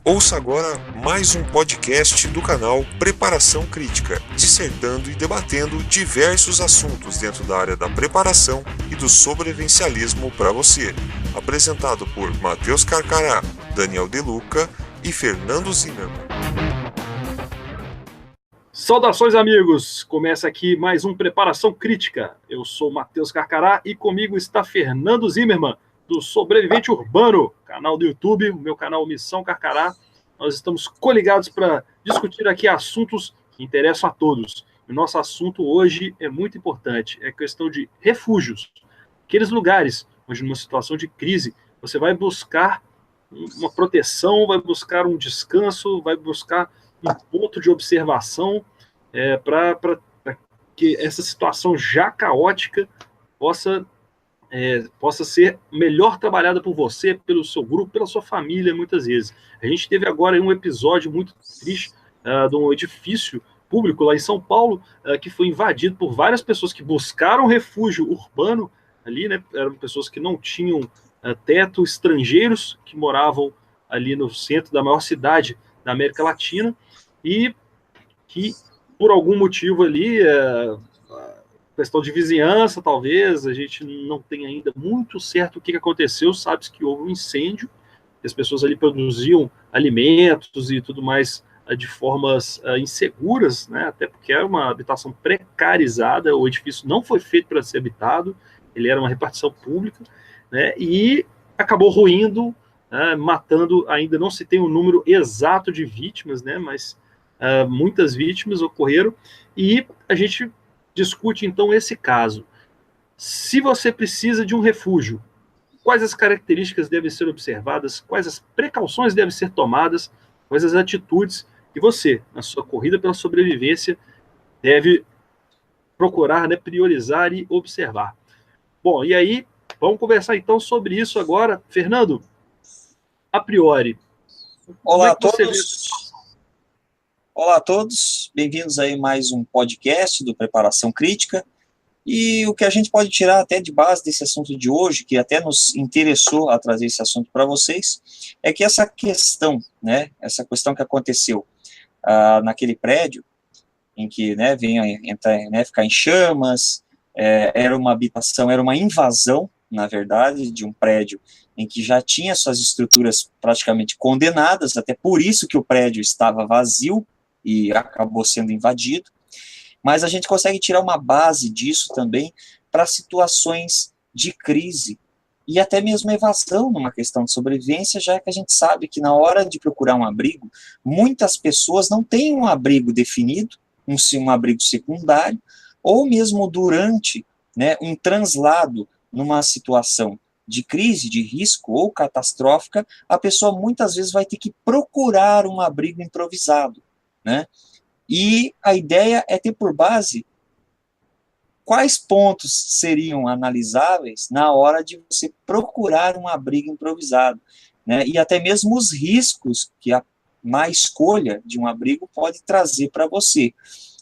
Ouça agora mais um podcast do canal Preparação Crítica, dissertando e debatendo diversos assuntos dentro da área da preparação e do sobrevivencialismo para você. Apresentado por Matheus Carcará, Daniel De Luca e Fernando Zimmermann. Saudações, amigos! Começa aqui mais um Preparação Crítica. Eu sou Matheus Carcará e comigo está Fernando Zimmermann, do Sobrevivente Urbano, canal do YouTube, o meu canal Missão Carcará. Nós estamos coligados para discutir aqui assuntos que interessam a todos. O nosso assunto hoje é muito importante, é a questão de refúgios. Aqueles lugares onde, numa situação de crise, você vai buscar uma proteção, vai buscar um descanso, vai buscar um ponto de observação para que essa situação já caótica possa ser melhor trabalhada por você, pelo seu grupo, pela sua família, muitas vezes. A gente teve agora um episódio muito triste de um edifício público lá em São Paulo, que foi invadido por várias pessoas que buscaram refúgio urbano ali, né? Eram pessoas que não tinham teto, estrangeiros que moravam ali no centro da maior cidade da América Latina e que, por algum motivo ali, questão de vizinhança, talvez, a gente não tem ainda muito certo o que aconteceu, sabe-se que houve um incêndio, as pessoas ali produziam alimentos e tudo mais de formas inseguras, né, até porque era uma habitação precarizada, o edifício não foi feito para ser habitado, ele era uma repartição pública, né, e acabou ruindo, matando, ainda não se tem o número exato de vítimas, né, mas muitas vítimas ocorreram, e a gente discute então esse caso. Se você precisa de um refúgio, quais as características devem ser observadas, quais as precauções devem ser tomadas, quais as atitudes que você, na sua corrida pela sobrevivência, deve procurar, né, priorizar e observar. Bom, e aí, vamos conversar então sobre isso agora. Fernando, a priori, Olá a todos. Olá a todos, bem-vindos aí a mais um podcast do Preparação Crítica. E o que a gente pode tirar até de base desse assunto de hoje, que até nos interessou a trazer esse assunto para vocês, é que essa questão, né, essa questão que aconteceu naquele prédio, em que, né, ficar em chamas, era uma habitação, era uma invasão, na verdade, de um prédio em que já tinha suas estruturas praticamente condenadas, até por isso que o prédio estava vazio e acabou sendo invadido. Mas a gente consegue tirar uma base disso também para situações de crise e até mesmo evasão numa questão de sobrevivência, já que a gente sabe que na hora de procurar um abrigo, muitas pessoas não têm um abrigo definido, um abrigo secundário, ou mesmo durante, né, um translado numa situação de crise, de risco ou catastrófica, a pessoa muitas vezes vai ter que procurar um abrigo improvisado, né? E a ideia é ter por base quais pontos seriam analisáveis na hora de você procurar um abrigo improvisado, né? E até mesmo os riscos que a má escolha de um abrigo pode trazer para você.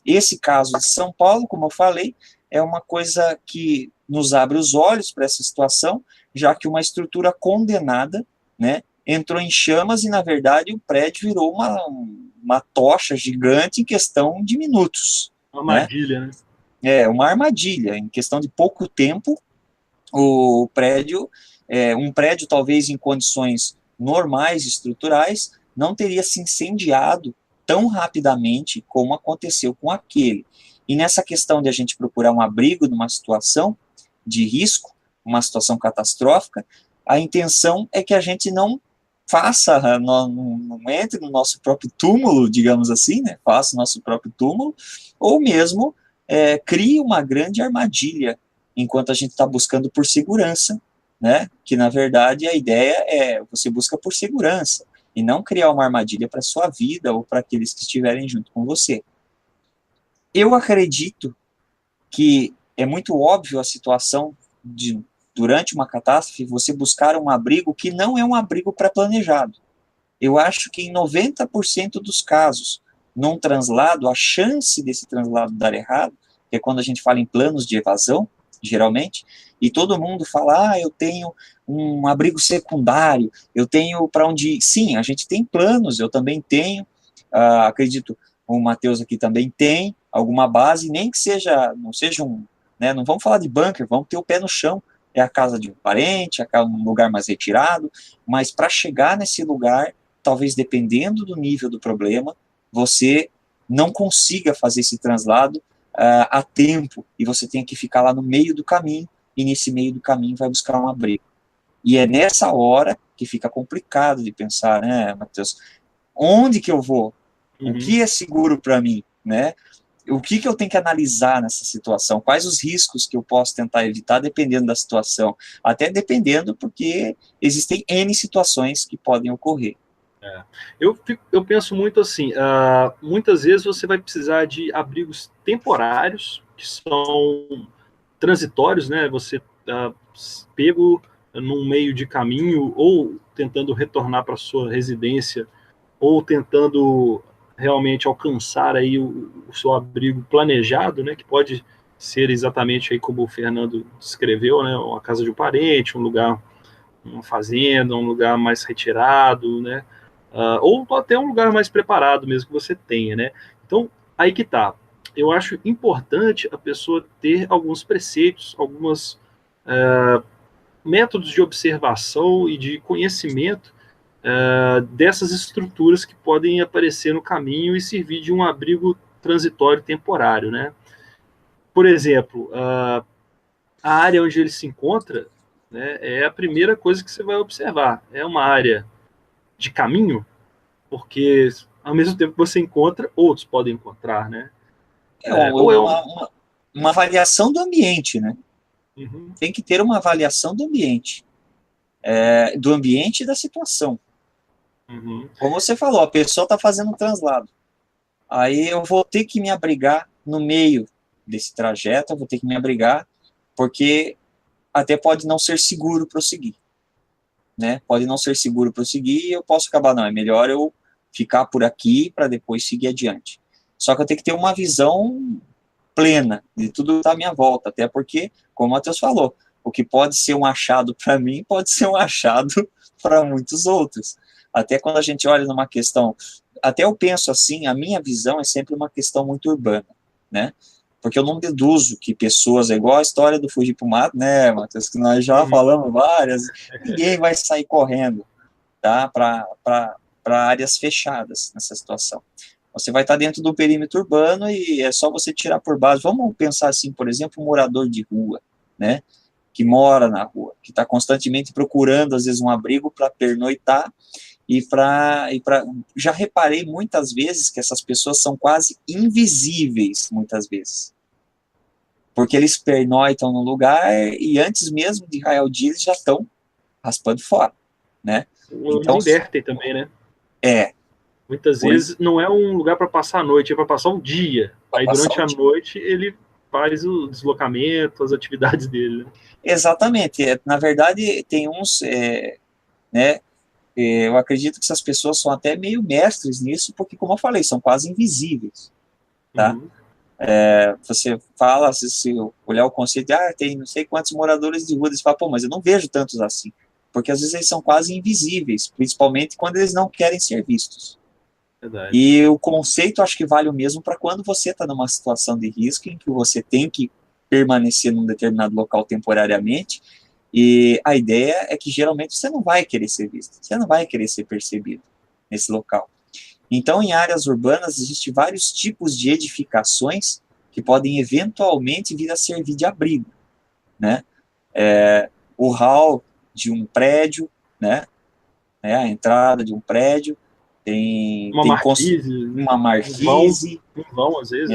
Esse caso de São Paulo, como eu falei, é uma coisa que nos abre os olhos para essa situação, já que uma estrutura condenada, né, entrou em chamas e, na verdade, o prédio virou uma tocha gigante em questão de minutos. Uma armadilha, né? Uma armadilha. Em questão de pouco tempo, o prédio, um prédio talvez em condições normais, estruturais, não teria se incendiado tão rapidamente como aconteceu com aquele. E nessa questão de a gente procurar um abrigo numa situação de risco, uma situação catastrófica, a intenção é que a gente não faça, não entre no nosso próprio túmulo, digamos assim, né? Faça o nosso próprio túmulo, ou mesmo crie uma grande armadilha enquanto a gente está buscando por segurança, né? Que na verdade a ideia é você busca por segurança e não criar uma armadilha para sua vida ou para aqueles que estiverem junto com você. Eu acredito que é muito óbvio a situação de, durante uma catástrofe, você buscar um abrigo que não é um abrigo pré-planejado. Eu acho que em 90% dos casos, num translado, a chance desse translado dar errado, que é quando a gente fala em planos de evasão, geralmente, e todo mundo fala, eu tenho um abrigo secundário, eu tenho para onde ir. Sim, a gente tem planos, eu também tenho, acredito, o Matheus aqui também tem alguma base, nem que seja, não seja né, não vamos falar de bunker, vamos ter o pé no chão, é a casa de um parente, é um lugar mais retirado, mas para chegar nesse lugar, talvez dependendo do nível do problema, você não consiga fazer esse translado a tempo, e você tem que ficar lá no meio do caminho, e nesse meio do caminho vai buscar um abrigo. E é nessa hora que fica complicado de pensar, né, Matheus, onde que eu vou? O que é seguro para mim, né? O que eu tenho que analisar nessa situação? Quais os riscos que eu posso tentar evitar, dependendo da situação? Até dependendo, porque existem N situações que podem ocorrer. Eu penso muito assim, muitas vezes você vai precisar de abrigos temporários, que são transitórios, né? Você pego num meio de caminho, ou tentando retornar para sua residência, ou tentando realmente alcançar aí o seu abrigo planejado, né? Que pode ser exatamente aí como o Fernando descreveu, né? Uma casa de um parente, um lugar, uma fazenda, um lugar mais retirado, né? Ou até um lugar mais preparado mesmo que você tenha, né? Então, aí que tá. Eu acho importante a pessoa ter alguns preceitos, alguns métodos de observação e de conhecimento dessas estruturas que podem aparecer no caminho e servir de um abrigo transitório temporário, né? Por exemplo, a área onde ele se encontra, né, é a primeira coisa que você vai observar. É uma área de caminho, porque ao mesmo tempo que você encontra, outros podem encontrar, né? Uma avaliação do ambiente, né? Uhum. Tem que ter uma avaliação do ambiente e da situação. Uhum. Como você falou, a pessoa está fazendo um translado. Aí eu vou ter que me abrigar no meio desse trajeto, eu vou ter que me abrigar, porque até pode não ser seguro prosseguir. Né? Pode não ser seguro prosseguir e eu posso acabar, não, é melhor eu ficar por aqui para depois seguir adiante. Só que eu tenho que ter uma visão plena de tudo que está à minha volta, até porque, como o Matheus falou, o que pode ser um achado para mim pode ser um achado para muitos outros. Até quando a gente olha numa questão, até eu penso assim, a minha visão é sempre uma questão muito urbana, né? Porque eu não deduzo que pessoas, é igual a história do fugir pro mato, né, Matheus, que nós já falamos várias, ninguém vai sair correndo, tá, para áreas fechadas nessa situação. Você vai estar dentro do perímetro urbano e é só você tirar por base. Vamos pensar assim, por exemplo, um morador de rua, né, que mora na rua, que está constantemente procurando, às vezes, um abrigo para pernoitar já reparei muitas vezes que essas pessoas são quase invisíveis, muitas vezes. Porque eles pernoitam no lugar e antes mesmo de raiar o dia, eles já estão raspando fora, né? Então, eles invertem também, né? Muitas vezes não é um lugar para passar a noite, é para passar um dia. Aí durante a noite ele faz o deslocamento, as atividades dele. Né? Exatamente. Na verdade, tem uns, né? Eu acredito que essas pessoas são até meio mestres nisso, porque, como eu falei, são quase invisíveis, tá? Uhum. Você fala, se olhar o conceito, tem não sei quantos moradores de rua, você fala, mas eu não vejo tantos assim, porque às vezes eles são quase invisíveis, principalmente quando eles não querem ser vistos. Verdade. E o conceito acho que vale o mesmo para quando você está numa situação de risco, em que você tem que permanecer num determinado local temporariamente, e a ideia é que geralmente você não vai querer ser visto, você não vai querer ser percebido nesse local. Então, em áreas urbanas, existem vários tipos de edificações que podem eventualmente vir a servir de abrigo, né? O hall de um prédio, né? A entrada de um prédio, uma marquise, um vão, às vezes,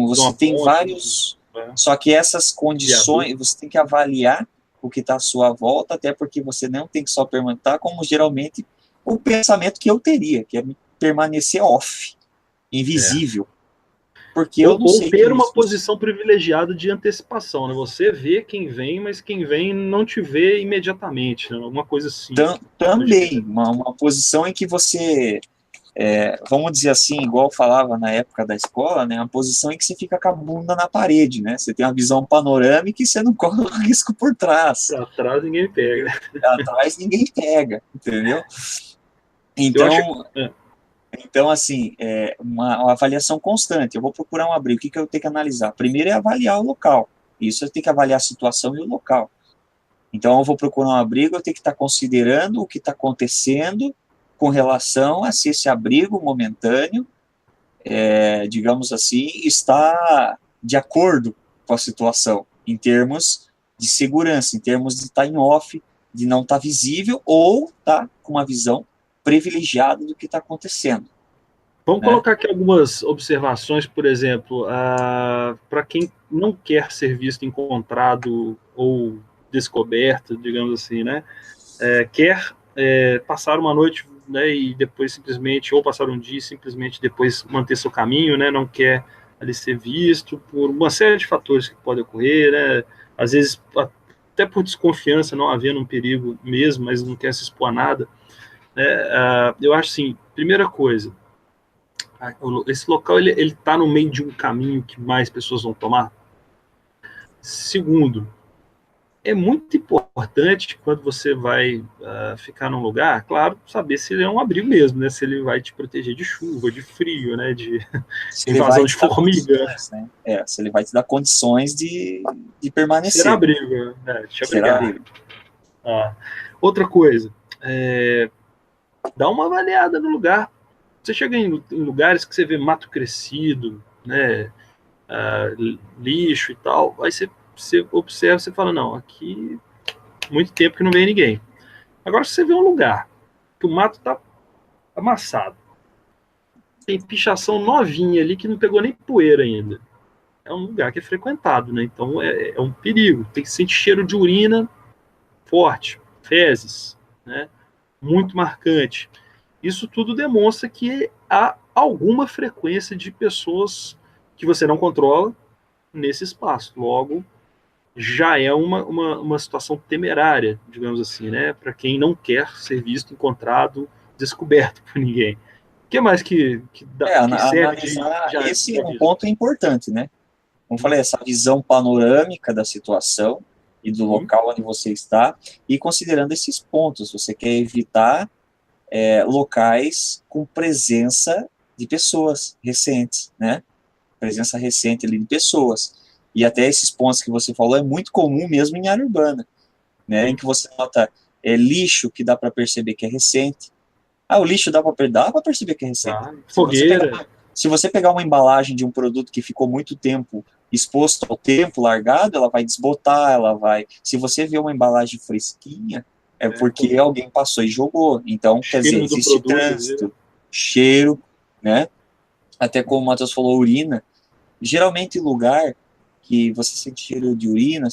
você tem vários, só que essas condições, você tem que avaliar o que está à sua volta, até porque você não tem que só perguntar, como geralmente o pensamento que eu teria, que é permanecer off, invisível. Porque eu não sei. Ou ter uma posição privilegiada de antecipação, né? Você vê quem vem, mas quem vem não te vê imediatamente, né? Alguma coisa assim. Também, uma posição em que você vamos dizer assim, igual eu falava na época da escola, né, a posição em que você fica com a bunda na parede, né, você tem uma visão panorâmica e você não corre o risco por trás. Pra trás ninguém pega. Atrás ninguém pega, entendeu? Eu acho Então, assim, uma avaliação constante. Eu vou procurar um abrigo, o que eu tenho que analisar? Primeiro é avaliar o local. Isso eu tenho que avaliar a situação e o local. Então, eu vou procurar um abrigo, eu tenho que estar considerando o que está acontecendo com relação a se esse abrigo momentâneo, digamos assim, está de acordo com a situação, em termos de segurança, em termos de estar em off, de não estar visível, ou estar com uma visão privilegiada do que está acontecendo. Vamos colocar aqui algumas observações, por exemplo, para quem não quer ser visto, encontrado ou descoberto, digamos assim, né? Quer passar uma noite, né, e depois simplesmente, ou passar um dia e simplesmente depois manter seu caminho, né? Não quer ali ser visto por uma série de fatores que podem ocorrer, né? Às vezes até por desconfiança, não havendo um perigo mesmo, mas não quer se expor a nada. Eu acho assim, primeira coisa, esse local ele está no meio de um caminho que mais pessoas vão tomar. Segundo, é muito importante quando você vai ficar num lugar, claro, saber se ele é um abrigo mesmo, né? Se ele vai te proteger de chuva, de frio, né? De invasão de formiga. Né? Se ele vai te dar condições de permanecer. Ser abrigo, né? Te abrigar. Abrigo. Outra coisa, dá uma avaliada no lugar. Você chega em lugares que você vê mato crescido, né? Lixo e tal, aí você observa, você fala, não, aqui muito tempo que não vem ninguém. Agora, se você vê um lugar que o mato está amassado, tem pichação novinha ali que não pegou nem poeira ainda, é um lugar que é frequentado, né? Então é um perigo. Tem que sentir cheiro de urina forte, fezes, né? Muito marcante. Isso tudo demonstra que há alguma frequência de pessoas que você não controla nesse espaço. Logo, já é uma situação temerária, digamos assim, né? Para quem não quer ser visto, encontrado, descoberto por ninguém. O que mais que serve analisar, esse é um ponto importante, né? Como falei, essa visão panorâmica da situação e do local onde você está, e considerando esses pontos, você quer evitar locais com presença de pessoas recentes, né? Presença recente ali de pessoas. E até esses pontos que você falou é muito comum mesmo em área urbana, né? Em que você nota lixo que dá para perceber que é recente. O lixo dá para perceber que é recente. Fogueira. Se você pegar uma embalagem de um produto que ficou muito tempo exposto ao tempo, largado, ela vai desbotar, ela vai... Se você vê uma embalagem fresquinha, porque alguém passou e jogou. Então, quer dizer, existe trânsito, cheiro, né? Até como o Matheus falou, urina. Geralmente, lugar que você sente cheiro de urina,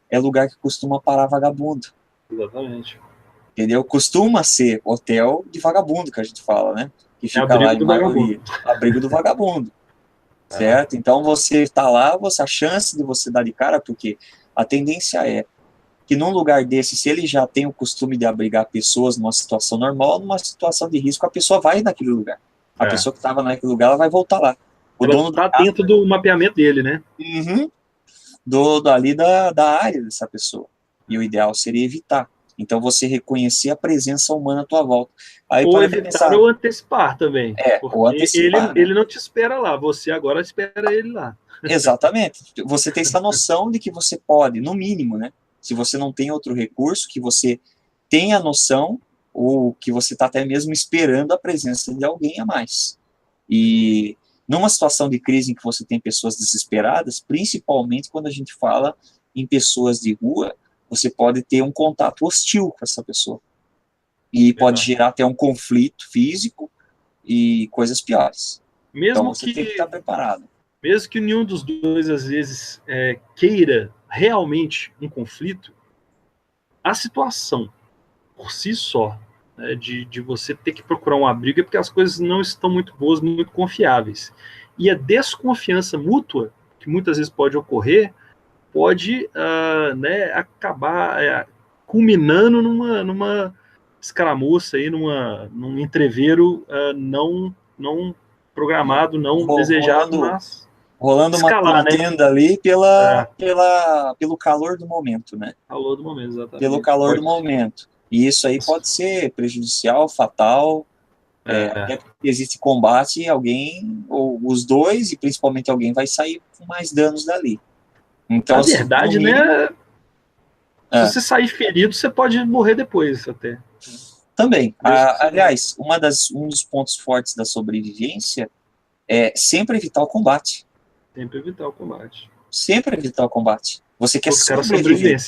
é lugar que costuma parar vagabundo. Exatamente. Entendeu? Costuma ser hotel de vagabundo, que a gente fala, né? Que fica lá em maioria. Abrigo do vagabundo. Certo? Então, você está lá, a chance de você dar de cara, porque a tendência é que num lugar desse, se ele já tem o costume de abrigar pessoas numa situação normal, numa situação de risco, a pessoa vai naquele lugar. A pessoa que estava naquele lugar, ela vai voltar lá. O dono está dentro do mapeamento dele, né? Ali da área dessa pessoa. E o ideal seria evitar. Então, você reconhecer a presença humana à tua volta. Aí, ou evitar ou antecipar também. Ou antecipar. Ele não te espera lá, você agora espera ele lá. Exatamente. Você tem essa noção de que você pode, no mínimo, né? Se você não tem outro recurso, que você tenha noção, ou que você está até mesmo esperando a presença de alguém a mais. E numa situação de crise em que você tem pessoas desesperadas, principalmente quando a gente fala em pessoas de rua, você pode ter um contato hostil com essa pessoa. E pode gerar até um conflito físico e coisas piores. Então você tem que estar preparado. Mesmo que nenhum dos dois, às vezes, queira realmente um conflito, a situação, por si só, né, de você ter que procurar um abrigo é porque as coisas não estão muito boas, muito confiáveis. E a desconfiança mútua, que muitas vezes pode ocorrer, pode acabar culminando escaramuça aí num entreveiro não programado, não desejado, mas rolando escalar, uma contenda, né, ali pelo calor do momento, né? Calor do momento, exatamente. Pelo calor do momento. E isso aí pode ser prejudicial, fatal, até porque existe combate, alguém, ou os dois, e principalmente alguém vai sair com mais danos dali. Então, na verdade, mínimo, né? Se você sair ferido, você pode morrer depois até. Também. Aliás, um dos pontos fortes da sobrevivência é sempre evitar o combate. Sempre evitar o combate. Sempre evitar o combate. Você quer sobreviver.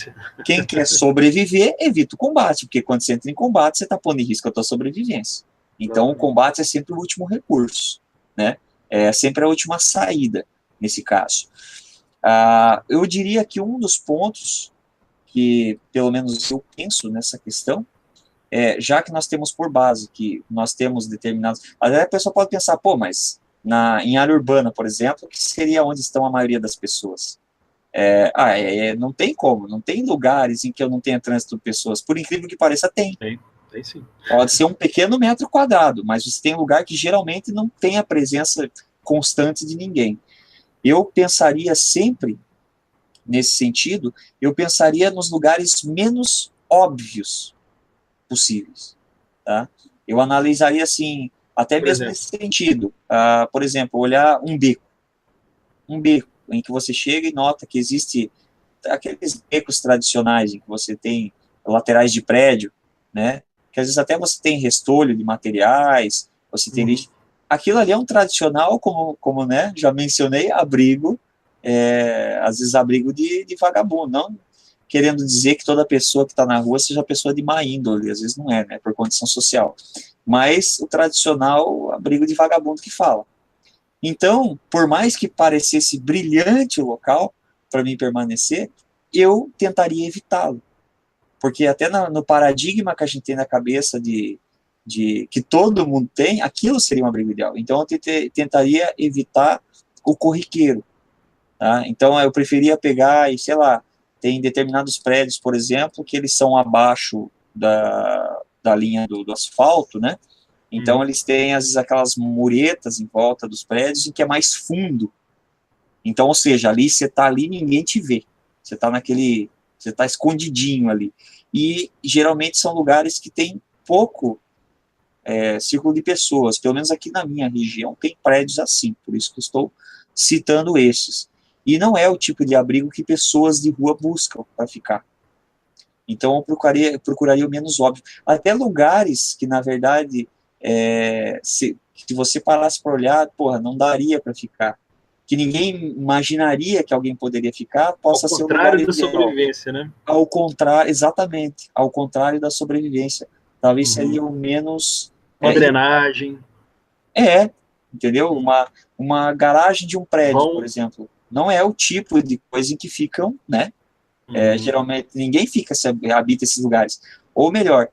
Quem quer sobreviver, evita o combate, porque quando você entra em combate, você está pondo em risco a tua sobrevivência. Então, o combate é sempre o último recurso, né? É sempre a última saída, nesse caso. Eu diria que um dos pontos que, pelo menos eu penso nessa questão, já que nós temos por base, que nós temos determinados... Às vezes a pessoa pode pensar, pô, mas em área urbana, por exemplo, que seria onde estão a maioria das pessoas. Não tem como, não tem lugares em que eu não tenha trânsito de pessoas. Por incrível que pareça, tem. Tem sim. Pode ser um pequeno metro quadrado, mas você tem lugar que geralmente não tem a presença constante de ninguém. Eu pensaria sempre, nesse sentido, eu pensaria nos lugares menos óbvios possíveis, tá? Eu analisaria, assim, até mesmo nesse sentido. Por exemplo, olhar um beco em que você chega e nota que existe aqueles becos tradicionais em que você tem laterais de prédio, né? Que às vezes até você tem restolho de materiais, você tem lixo. Aquilo ali é um tradicional, como né, já mencionei, abrigo, às vezes abrigo de vagabundo, não querendo dizer que toda pessoa que está na rua seja pessoa de má índole, às vezes não é, né, por condição social. Mas o tradicional abrigo de vagabundo que fala. Então, por mais que parecesse brilhante o local para mim permanecer, eu tentaria evitá-lo. Porque até no paradigma que a gente tem na cabeça de que todo mundo tem, aquilo seria um abrigo ideal. Então, eu tentaria evitar o corriqueiro. Tá? Então, eu preferia pegar e, sei lá, tem determinados prédios, por exemplo, que eles são abaixo da linha do asfalto, né? Então, eles têm, às vezes, aquelas muretas em volta dos prédios em que é mais fundo. Então, ou seja, ali você está ali, ninguém te vê. Você está escondidinho ali. E, geralmente, são lugares que tem pouco círculo de pessoas. Pelo menos aqui na minha região tem prédios assim, por isso que eu estou citando esses. E não é o tipo de abrigo que pessoas de rua buscam para ficar. Então, eu procuraria o menos óbvio. Até lugares que, na verdade, se você parasse para olhar, porra, não daria para ficar. Que ninguém imaginaria que alguém poderia ficar, possa ser um lugar ideal. Ao contrário da sobrevivência, né? Ao contrário, exatamente. Ao contrário da sobrevivência. Talvez seria o menos... Uma drenagem. Entendeu? Uma garagem de um prédio, por exemplo. Não é o tipo de coisa em que ficam, né? Geralmente, ninguém habita esses lugares. Ou melhor,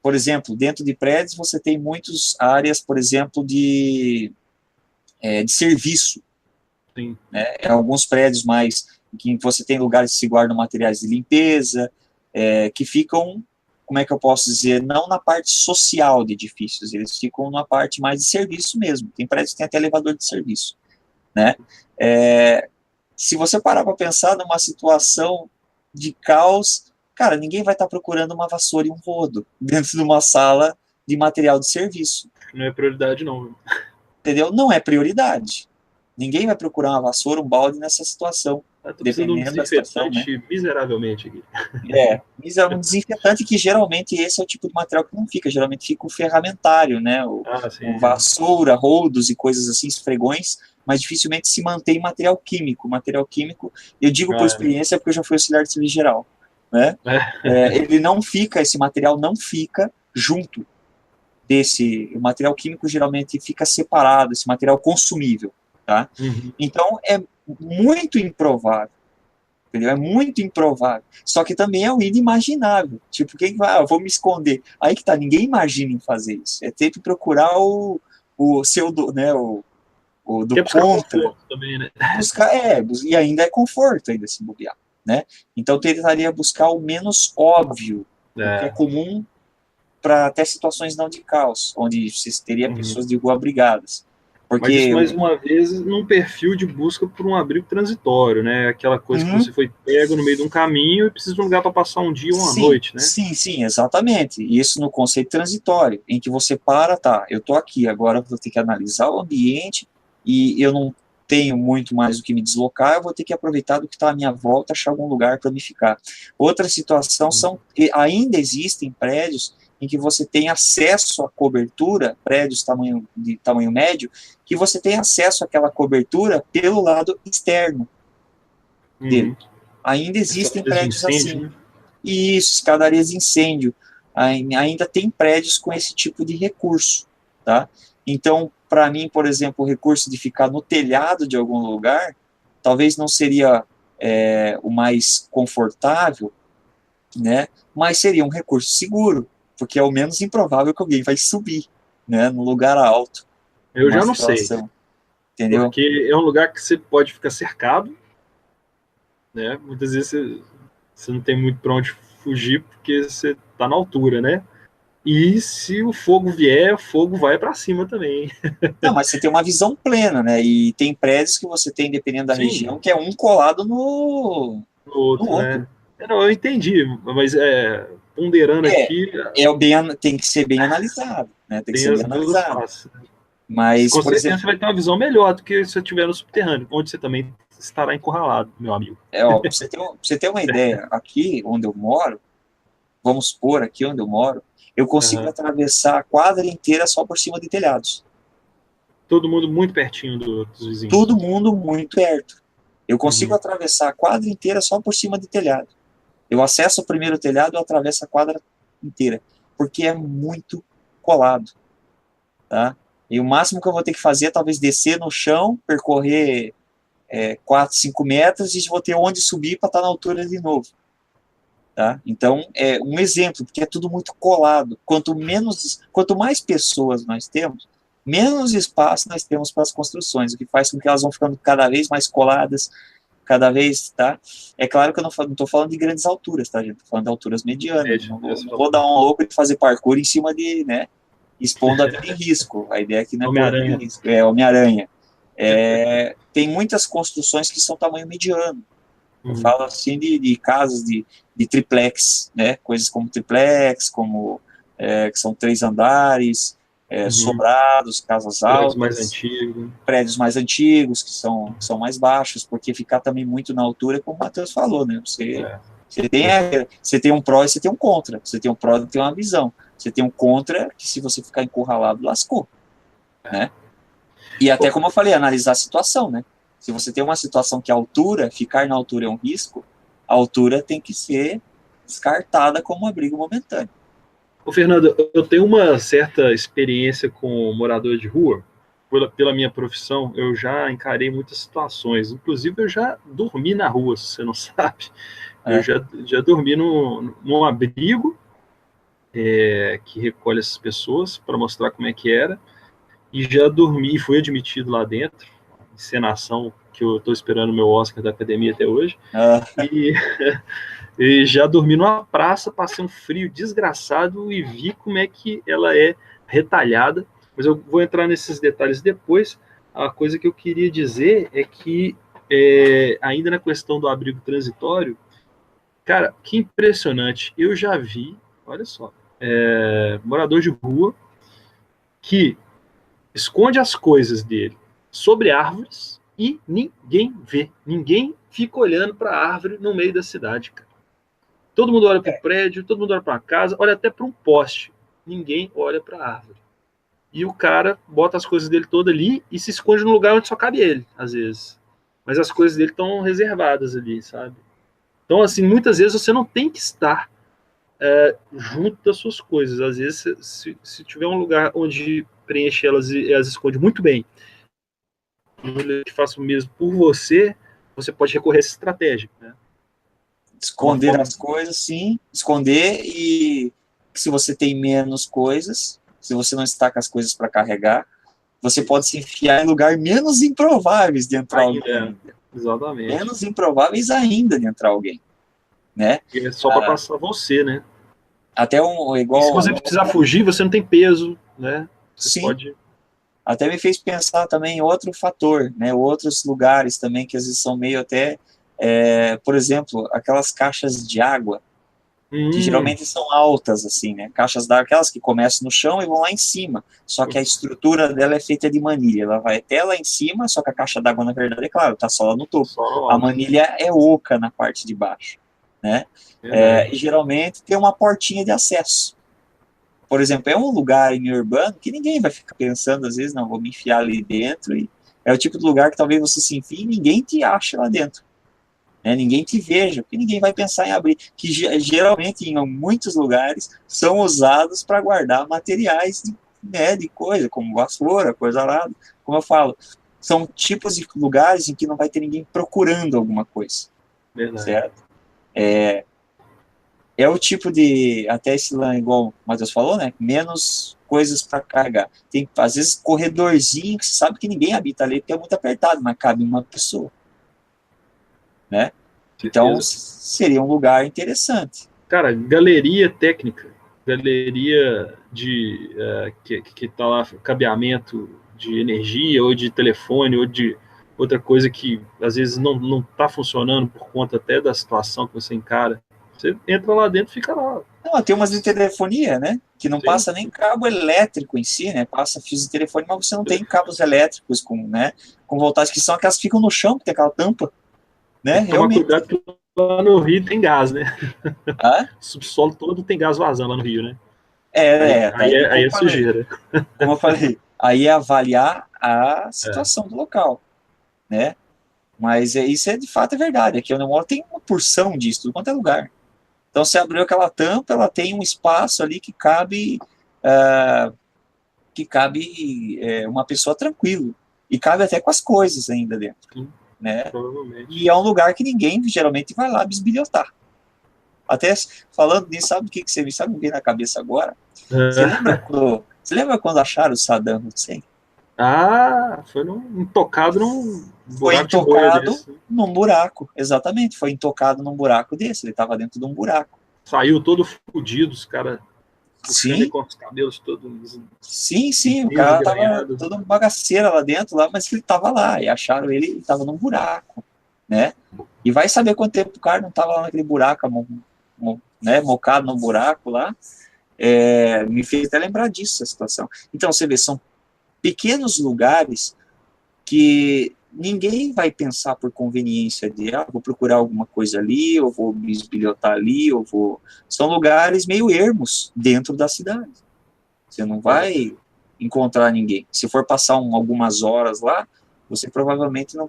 por exemplo, dentro de prédios você tem muitas áreas, por exemplo, de serviço. Sim. Né? Alguns prédios mais que você tem lugares que se guardam materiais de limpeza, que ficam, como é que eu posso dizer, não na parte social de edifícios, eles ficam na parte mais de serviço mesmo. Tem prédios que tem até elevador de serviço. Né? Se você parar para pensar numa situação de caos, cara, ninguém vai estar procurando uma vassoura e um rodo dentro de uma sala de material de serviço. Não é prioridade, não. Entendeu? Não é prioridade. Ninguém vai procurar uma vassoura, um balde nessa situação. Dependendo da situação, né? Miseravelmente aqui. Um desinfetante que geralmente esse é o tipo de material que não fica, geralmente fica o ferramentário, né? O vassoura, rodos e coisas assim, esfregões, mas dificilmente se mantém material químico. Material químico, eu digo por experiência porque eu já fui auxiliar de serviço geral, né? Ele não fica, esse material não fica junto o material químico geralmente fica separado, esse material consumível, tá? Então, é muito improvável, entendeu? É muito improvável. Só que também é o inimaginável. Tipo, quem vai, eu vou me esconder. Aí que tá, ninguém imagina em fazer isso. É ter que procurar o seu, né, o do contra. Também, né? Buscar, e ainda é conforto ainda se bobear, né? Então, tentaria buscar o menos óbvio o que é comum para até situações não de caos, onde você teria pessoas de rua abrigadas. Porque mas isso, mais uma vez, num perfil de busca por um abrigo transitório, né? Aquela coisa que você foi pego no meio de um caminho e precisa de um lugar para passar um dia ou uma noite, né? Sim, exatamente. Isso no conceito transitório, em que você tá, eu tô aqui, agora eu vou ter que analisar o ambiente e eu não tenho muito mais o que me deslocar, eu vou ter que aproveitar do que está à minha volta, achar algum lugar para me ficar. Outra situação ainda existem prédios em que você tem acesso à cobertura, prédios de tamanho médio, que você tem acesso àquela cobertura pelo lado externo dele. Ainda existem prédios assim. Né? Isso, escadarias de incêndio. Ainda tem prédios com esse tipo de recurso, tá? Então, para mim, por exemplo, o recurso de ficar no telhado de algum lugar, talvez não seria o mais confortável, né? Mas seria um recurso seguro, porque é o menos improvável que alguém vai subir, né, no lugar alto. Eu já não sei, entendeu? Porque é um lugar que você pode ficar cercado, né? Muitas vezes você não tem muito para onde fugir porque você está na altura, né? E se o fogo vier, o fogo vai para cima também. Não, mas você tem uma visão plena, né? E tem prédios que você tem, dependendo da região, que é um colado no outro. Né? Não, eu entendi, mas ponderando aqui... tem que ser bem analisado, né? Tem que ser bem analisado. Faces. Mas, com certeza você vai ter uma visão melhor do que se você estiver no subterrâneo, onde você também estará encurralado, meu amigo. Pra você ter uma ideia, aqui onde eu moro, vamos supor, aqui onde eu moro, eu consigo atravessar a quadra inteira só por cima de telhados. Todo mundo muito pertinho dos vizinhos. Todo mundo muito perto. Eu consigo atravessar a quadra inteira só por cima de telhado. Eu acesso o primeiro telhado, eu atravesso a quadra inteira, porque é muito colado, tá? E o máximo que eu vou ter que fazer é talvez descer no chão, percorrer 4, 5 metros e vou ter onde subir para estar na altura de novo. Tá? Então, é um exemplo, porque é tudo muito colado. Quanto mais pessoas nós temos, menos espaço nós temos para as construções, o que faz com que elas vão ficando cada vez mais coladas, cada vez, tá? É claro que eu não estou falando de grandes alturas, tá, gente? Estou falando de alturas medianas. Não vou dar um louco de fazer parkour em cima de, né, expondo a vida em risco. A ideia aqui não é pôr em risco, é Homem-Aranha. Tem muitas construções que são tamanho mediano. Eu falo assim de casas de triplex, né? Coisas como triplex, como que são 3 andares, sobrados, casas altas, prédios mais antigos, que são mais baixos, porque ficar também muito na altura, como o Matheus falou, né? Você tem um pró e você tem um contra. Você tem um pró e tem uma visão. Você tem um contra que, se você ficar encurralado, lascou, né? E até, como eu falei, analisar a situação, né? Se você tem uma situação que ficar na altura é um risco, a altura tem que ser descartada como um abrigo momentâneo. Ô, Fernando, eu tenho uma certa experiência com morador de rua. Pela minha profissão, eu já encarei muitas situações. Inclusive, eu já dormi na rua, se você não sabe. Eu já dormi num abrigo que recolhe essas pessoas para mostrar como é que era. E já dormi e fui admitido lá dentro. Encenação que eu estou esperando o meu Oscar da academia até hoje. E já dormi numa praça, passei um frio desgraçado e vi como é que ela é retalhada. Mas eu vou entrar nesses detalhes depois. A coisa que eu queria dizer é que, ainda na questão do abrigo transitório, cara, que impressionante. Eu já vi, olha só, morador de rua que esconde as coisas dele sobre árvores e ninguém vê. Ninguém fica olhando para a árvore no meio da cidade, cara. Todo mundo olha para o prédio, todo mundo olha para a casa, olha até para um poste. Ninguém olha para a árvore. E o cara bota as coisas dele todas ali e se esconde no lugar onde só cabe ele, às vezes. Mas as coisas dele estão reservadas ali, sabe? Então, assim, muitas vezes você não tem que estar junto das suas coisas. Às vezes, se tiver um lugar onde preenche elas e as esconde muito bem, que faça o mesmo por você, você pode recorrer a essa estratégia, né? Esconder as coisas, sim. Esconder, e se você tem menos coisas, se você não está com as coisas para carregar, você pode se enfiar em lugares menos improváveis de entrar alguém. Exatamente. Menos improváveis ainda de entrar alguém, né? É só para passar você, né? Até igual... E se você precisar fugir, você não tem peso, né? Você Sim. pode... Até me fez pensar também em outro fator, né? Outros lugares também que às vezes são meio até... por exemplo, aquelas caixas de água, que geralmente são altas, assim, né? Caixas d'água, aquelas que começam no chão e vão lá em cima. Só que a estrutura dela é feita de manilha. Ela vai até lá em cima, só que a caixa d'água, na verdade, é claro, tá só lá no topo. A manilha é oca na parte de baixo, né? E geralmente tem uma portinha de acesso. Por exemplo, é um lugar em urbano que ninguém vai ficar pensando, às vezes, não, vou me enfiar ali dentro. E é o tipo de lugar que talvez você se enfie e ninguém te ache lá dentro. Ninguém te veja, porque ninguém vai pensar em abrir, que geralmente em muitos lugares são usados para guardar materiais de coisa, como vassoura, coisa lá, como eu falo, são tipos de lugares em que não vai ter ninguém procurando alguma coisa. Verdade. Certo? É o tipo de, até esse lá, igual o Matheus falou, né, menos coisas para carregar. Tem, às vezes, corredorzinho, que você sabe que ninguém habita ali, porque é muito apertado, mas cabe uma pessoa. Né? Então, seria um lugar interessante. Cara, galeria técnica, galeria que tá lá, cabeamento de energia, ou de telefone, ou de outra coisa que às vezes não tá funcionando por conta até da situação que você encara. Você entra lá dentro e fica lá. Não, tem umas de telefonia, né? Que não passa nem cabo elétrico em si, né? Passa fios de telefone, mas você não tem cabos elétricos com voltagem, que são aquelas que ficam no chão, que tem aquela tampa. Né? Tomar cuidado que lá no Rio tem gás, né? O subsolo todo tem gás vazando lá no Rio, né? Aí é sujeira. Como eu falei, aí é avaliar a situação do local, né? Mas isso de fato é verdade. Aqui onde eu moro tem uma porção disso, tudo quanto é lugar. Então, você abriu aquela tampa, ela tem um espaço ali que cabe uma pessoa tranquilo. E cabe até com as coisas ainda dentro. Sim, né? E é um lugar que ninguém geralmente vai lá bisbilhotar. Até falando nisso, sabe o que você me veio na cabeça agora? Você lembra quando acharam o Saddam Hussein? Foi intocado num buraco. Foi intocado num buraco, exatamente. Foi intocado num buraco desse. Ele estava dentro de um buraco. Saiu todo fodido, os caras. Sim. Com os cabelos todos. Sim. O cara tava todo bagaceira lá dentro, mas ele tava lá. E acharam ele tava num buraco, né? E vai saber quanto tempo o cara não tava lá naquele buraco, né? Mocado no buraco lá. Me fez até lembrar disso, a situação. Então, você vê, são pequenos lugares que ninguém vai pensar por conveniência de, vou procurar alguma coisa ali, eu vou me esbilhotar ali, São lugares meio ermos dentro da cidade. Você não vai encontrar ninguém. Se for passar algumas horas lá, você provavelmente não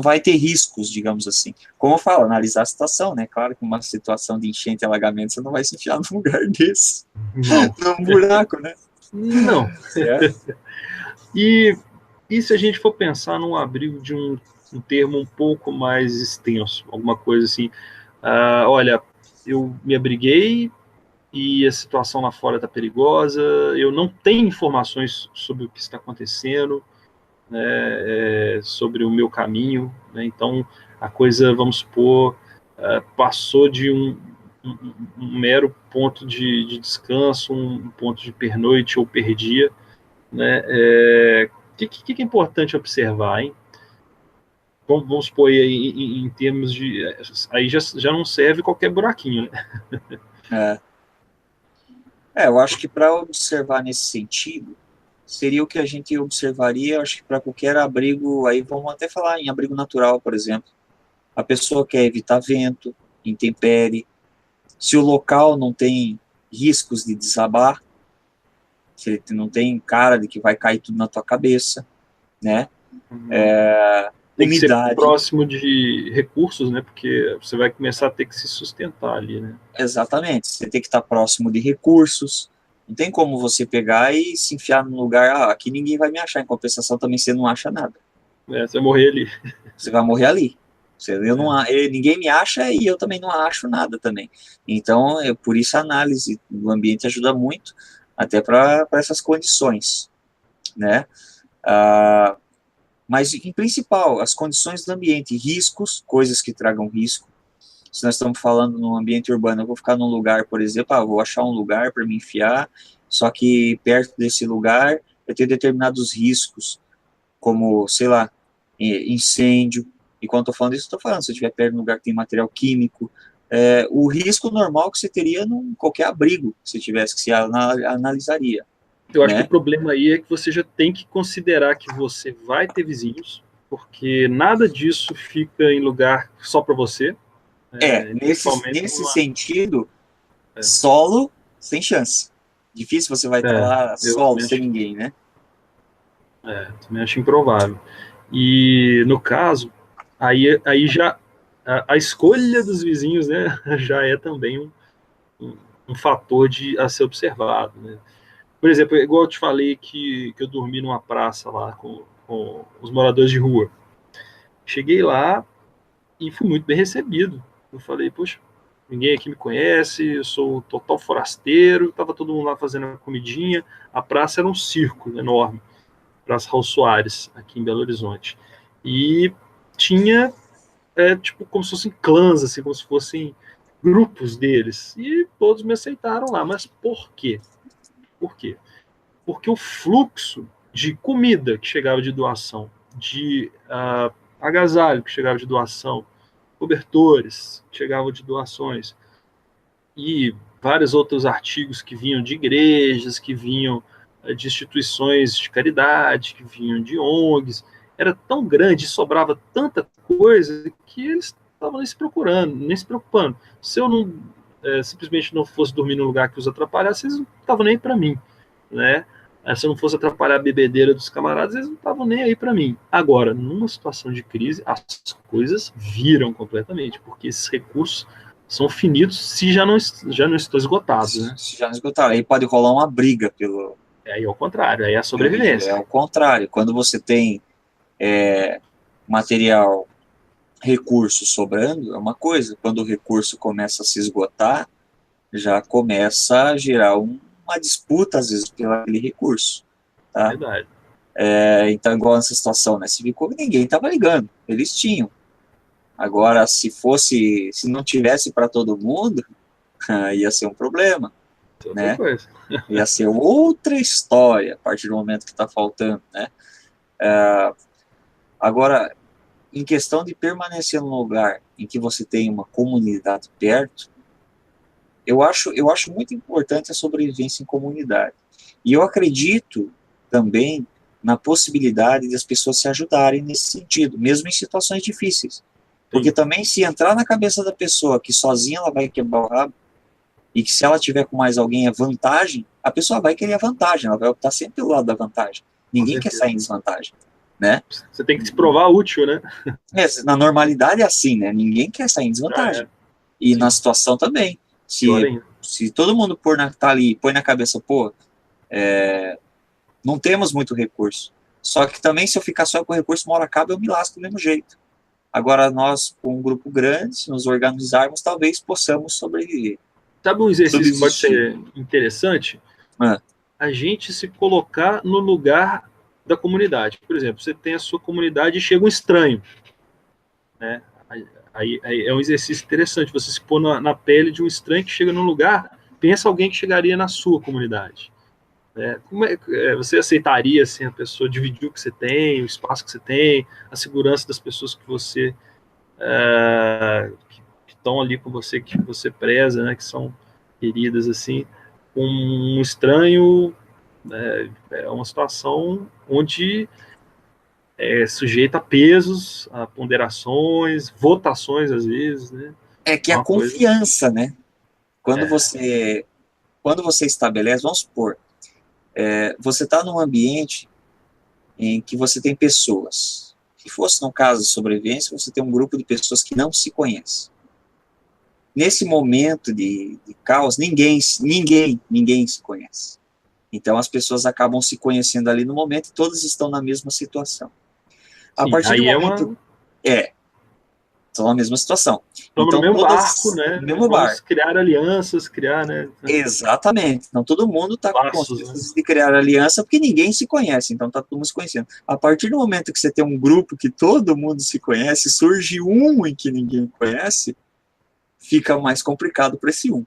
vai ter riscos, digamos assim. Como eu falo, analisar a situação, né? Claro que uma situação de enchente e alagamento, você não vai se enfiar num lugar desse. Num buraco, né? Não. Certo? E se a gente for pensar num abrigo de um termo um pouco mais extenso, alguma coisa assim, olha, eu me abriguei e a situação lá fora está perigosa, eu não tenho informações sobre o que está acontecendo, né, sobre o meu caminho, né, então a coisa, vamos supor, passou de um mero ponto de descanso, um ponto de pernoite ou perdia, né, que é importante observar, hein? Vamos supor aí em termos de... Aí já não serve qualquer buraquinho, né? Eu acho que para observar nesse sentido, seria o que a gente observaria, acho que para qualquer abrigo, aí vamos até falar em abrigo natural, por exemplo. A pessoa quer evitar vento, intempérie, se o local não tem riscos de desabar, se ele não tem cara de que vai cair tudo na tua cabeça, né? Tem que ser próximo de recursos, né? Porque você vai começar a ter que se sustentar ali, né? Exatamente. Você tem que estar próximo de recursos. Não tem como você pegar e se enfiar num lugar, aqui ninguém vai me achar. Em compensação, também você não acha nada. Você vai morrer ali. Você vai morrer ali. Ninguém me acha e eu também não acho nada também. Então, por isso a análise do ambiente ajuda muito, até para essas condições, né? Mas, em principal, as condições do ambiente, riscos, coisas que tragam risco, Se nós estamos falando num ambiente urbano, eu vou ficar num lugar, por exemplo, vou achar um lugar para me enfiar, só que perto desse lugar eu tenho determinados riscos, como, sei lá, incêndio. E quando estou falando isso, estou falando, se eu estiver perto de um lugar que tem material químico, o risco normal que você teria em qualquer abrigo, se tivesse que se analisaria. Eu acho que o problema aí é que você já tem que considerar que você vai ter vizinhos, porque nada disso fica em lugar só para você. Nesse sentido, solo, sem chance. Difícil você vai estar lá solo, sem ninguém, né? Também acho improvável. E, no caso, aí já a escolha dos vizinhos, né, já é também um fator a ser observado, né? Por exemplo, igual eu te falei que eu dormi numa praça lá com os moradores de rua. Cheguei lá e fui muito bem recebido. Eu falei, poxa, ninguém aqui me conhece, eu sou total forasteiro, estava todo mundo lá fazendo a comidinha. A praça era um círculo enorme, Praça Raul Soares, aqui em Belo Horizonte. E tinha, tipo, como se fossem clãs, assim, como se fossem grupos deles. E todos me aceitaram lá. Mas por quê? Por quê? Porque o fluxo de comida que chegava de doação, de agasalho que chegava de doação, cobertores que chegavam de doações e vários outros artigos que vinham de igrejas, que vinham de instituições de caridade, que vinham de ONGs, era tão grande, sobrava tanta coisa que eles estavam nem se preocupando. Se eu não simplesmente não fosse dormir num lugar que os atrapalhasse, eles não estavam nem para mim, né? Se eu não fosse atrapalhar a bebedeira dos camaradas, eles não estavam nem aí para mim. Agora, numa situação de crise, as coisas viram completamente, porque esses recursos são finitos se já não estão esgotados, né? Se já não esgotaram, aí pode rolar uma briga pelo... Aí é o contrário, aí é a sobrevivência. É o contrário, quando você tem material, recurso sobrando, é uma coisa, quando o recurso começa a se esgotar, já começa a gerar uma disputa, às vezes, pelo aquele recurso. Tá? Verdade. Então, igual nessa situação, né? Se ficou, ninguém estava ligando, eles tinham. Agora, se não tivesse para todo mundo, ia ser um problema, né? Ia ser outra história a partir do momento que está faltando, né? Agora, em questão de permanecer num lugar em que você tem uma comunidade perto, eu acho muito importante a sobrevivência em comunidade. E eu acredito também na possibilidade de as pessoas se ajudarem nesse sentido, mesmo em situações difíceis. Porque também, se entrar na cabeça da pessoa que sozinha ela vai quebrar o rabo, e que se ela tiver com mais alguém é vantagem, a pessoa vai querer a vantagem, ela vai optar sempre pelo lado da vantagem. Ninguém quer sair em desvantagem, né? Você tem que se provar útil, né? Na normalidade é assim, né? Ninguém quer sair em desvantagem. E sim, na situação também. Se todo mundo tá ali, põe na cabeça, não temos muito recurso. Só que também, se eu ficar só com recurso, uma hora acaba, eu me lasco do mesmo jeito. Agora, nós, com um grupo grande, se nos organizarmos, talvez possamos sobreviver. Sabe um exercício que pode ser interessante? A gente se colocar no lugar da comunidade. Por exemplo, você tem a sua comunidade e chega um estranho, né? Aí é um exercício interessante, você se pôr na pele de um estranho que chega num lugar, pensa alguém que chegaria na sua comunidade. Como você aceitaria assim, a pessoa dividir o que você tem, o espaço que você tem, a segurança das pessoas que você que estão ali com você, que você preza, né, que são queridas assim, com um estranho? É uma situação onde sujeita a pesos, a ponderações, votações às vezes, né? Que a confiança, né? Quando você estabelece, vamos supor, você está num ambiente em que você tem pessoas. Se fosse no caso de sobrevivência, você tem um grupo de pessoas que não se conhecem. Nesse momento de caos, ninguém se conhece. Então, as pessoas acabam se conhecendo ali no momento e todas estão na mesma situação. A partir do momento... estão na mesma situação. Estamos no mesmo barco, né? Vamos criar alianças, né? Exatamente. Então, todo mundo está com consciência de criar aliança porque ninguém se conhece, então está todo mundo se conhecendo. A partir do momento que você tem um grupo que todo mundo se conhece, surge um em que ninguém conhece, fica mais complicado para esse um,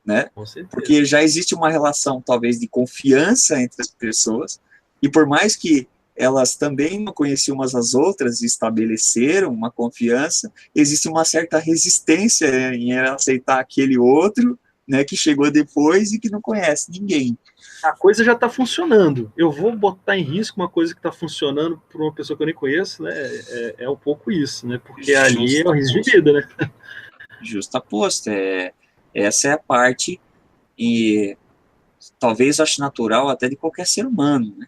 né? Com certeza. Porque já existe uma relação, talvez, de confiança entre as pessoas, e por mais que elas também não conheciam umas às outras e estabeleceram uma confiança, existe uma certa resistência em aceitar aquele outro, né, que chegou depois e que não conhece ninguém. A coisa já está funcionando. Eu vou botar em risco uma coisa que está funcionando para uma pessoa que eu nem conheço, né? É um pouco isso, né? Porque ali é o risco de vida, né? Justaposto. Essa é a parte, e talvez eu acho natural até de qualquer ser humano, né?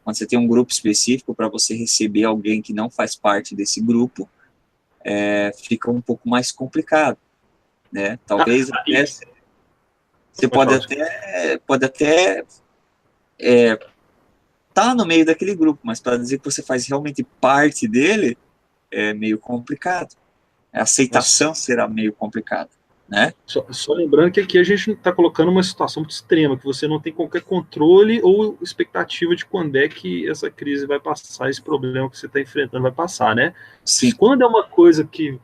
Quando você tem um grupo específico, para você receber alguém que não faz parte desse grupo, fica um pouco mais complicado, né? Talvez até, você pode até tá no meio daquele grupo, mas para dizer que você faz realmente parte dele, é meio complicado. A aceitação será meio complicada, né? Só lembrando que aqui a gente está colocando uma situação muito extrema, que você não tem qualquer controle ou expectativa de quando é que essa crise vai passar, esse problema que você está enfrentando vai passar, né? Sim. Quando é uma coisa que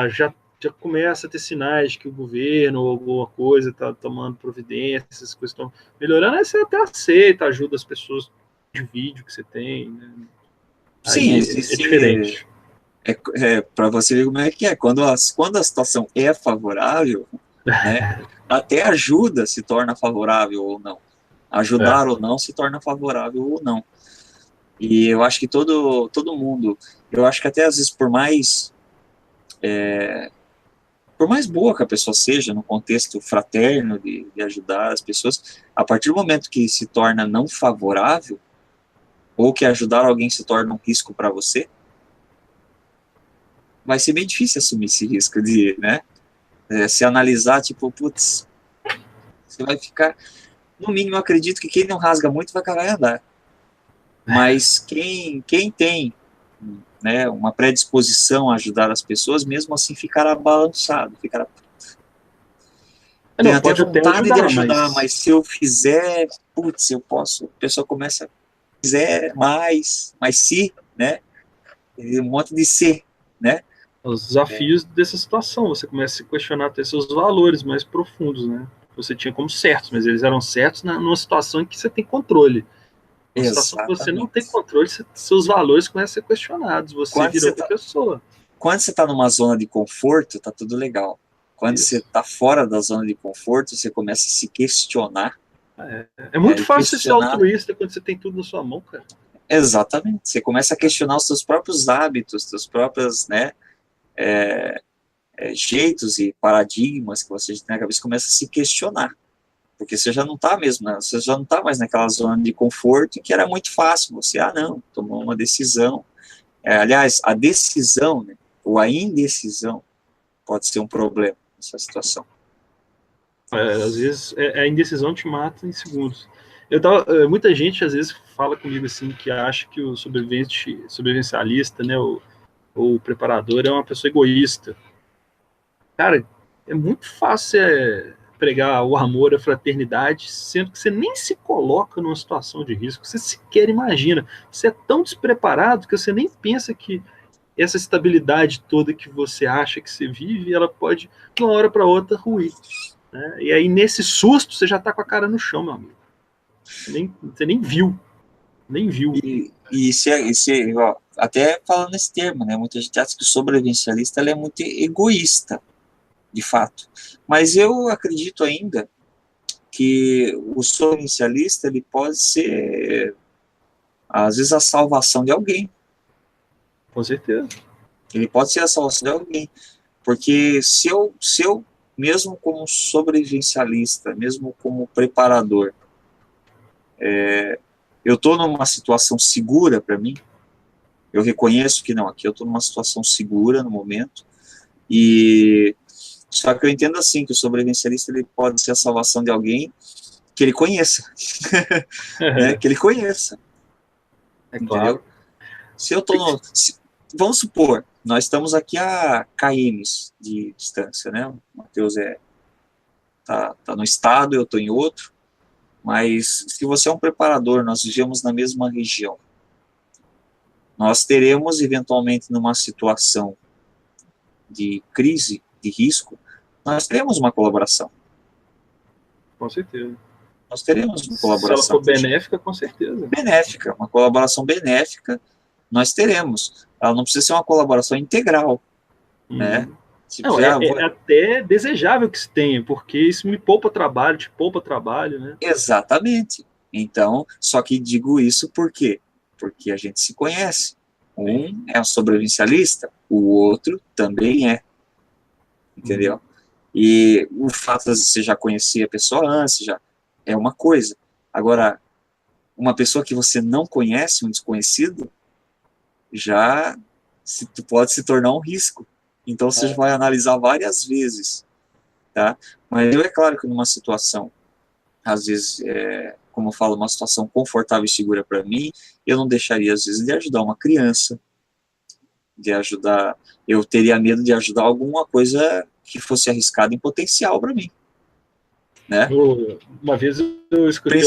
já começa a ter sinais de que o governo ou alguma coisa está tomando providências, essas coisas estão melhorando, aí você até aceita, ajuda as pessoas de vídeo que você tem, né? Sim, é diferente. Para você ver como é que é. Quando a situação é favorável, né, até ajuda se torna favorável ou não. Ajudar ou não se torna favorável ou não. E eu acho que todo mundo, eu acho que até às vezes por mais boa que a pessoa seja, no contexto fraterno de ajudar as pessoas, a partir do momento que se torna não favorável, ou que ajudar alguém se torna um risco para você, vai ser bem difícil assumir esse risco de, né, se analisar, tipo, putz, você vai ficar, no mínimo, eu acredito que quem não rasga muito vai acabar a andar. Mas quem tem, né, uma predisposição a ajudar as pessoas, mesmo assim ficará balançado, ficará... Tem até vontade de ajudar, mas se eu fizer, putz, eu posso, a pessoa começa, quiser mais, mas se, né, um monte de se, né, os desafios dessa situação, você começa a se questionar até seus valores mais profundos, né? Você tinha como certos, mas eles eram certos numa situação em que você tem controle. Numa situação que você não tem controle, seus valores começam a ser questionados, você vira outra pessoa. Quando você está numa zona de conforto, tá tudo legal. Quando você está fora da zona de conforto, você começa a se questionar. É muito fácil ser altruísta quando você tem tudo na sua mão, cara. Exatamente. Você começa a questionar os seus próprios hábitos, seus próprios, né, jeitos e paradigmas que você tem na cabeça, começa a se questionar, porque você já não está mesmo, né? Você já não está mais naquela zona de conforto que era muito fácil, você, tomou uma decisão, aliás, a decisão, né, ou a indecisão pode ser um problema nessa situação. Às vezes a indecisão te mata em segundos. Muita gente às vezes fala comigo assim que acha que o sobrevivencialista, né, o preparador é uma pessoa egoísta. Cara, é muito fácil pregar o amor, a fraternidade, sendo que você nem se coloca numa situação de risco, você sequer imagina. Você é tão despreparado que você nem pensa que essa estabilidade toda que você acha que você vive, ela pode, de uma hora para outra, ruir. Né? E aí, nesse susto, você já está com a cara no chão, meu amigo. Você nem viu. Nem viu. Ó, até falando nesse termo, né? Muita gente acha que o sobrevivencialista ele é muito egoísta, de fato. Mas eu acredito ainda que o sobrevivencialista ele pode ser, às vezes, a salvação de alguém. Com certeza. Ele pode ser a salvação de alguém. Porque se eu mesmo como sobrevivencialista, mesmo como preparador, eu estou numa situação segura para mim, eu reconheço que não, aqui eu estou numa situação segura no momento, só que eu entendo assim, que o sobrevivencialista ele pode ser a salvação de alguém que ele conheça, né, que ele conheça. Claro. Se eu estou vamos supor, nós estamos aqui a kms de distância, né, o Matheus tá no estado, eu estou em outro, mas se você é um preparador, nós vivemos na mesma região, nós teremos eventualmente numa situação de crise, de risco, nós teremos uma colaboração. Com certeza. Nós teremos uma colaboração. Se ela for benéfica, com certeza. Benéfica, uma colaboração benéfica, nós teremos. Ela não precisa ser uma colaboração integral, né? Não, é até desejável que se tenha, porque isso me poupa trabalho, te poupa trabalho, né? Exatamente. Então, só que digo isso por quê? Porque a gente se conhece. Um é um sobrevivencialista, o outro também é. Entendeu? E o fato de você já conhecer a pessoa antes, já é uma coisa. Agora, uma pessoa que você não conhece, um desconhecido, já pode se tornar um risco. Então, você vai analisar várias vezes, tá? Mas é claro que numa situação, às vezes, como eu falo, uma situação confortável e segura para mim, eu não deixaria, às vezes, de ajudar uma criança, eu teria medo de ajudar alguma coisa que fosse arriscada em potencial para mim, né? Uma vez eu escutei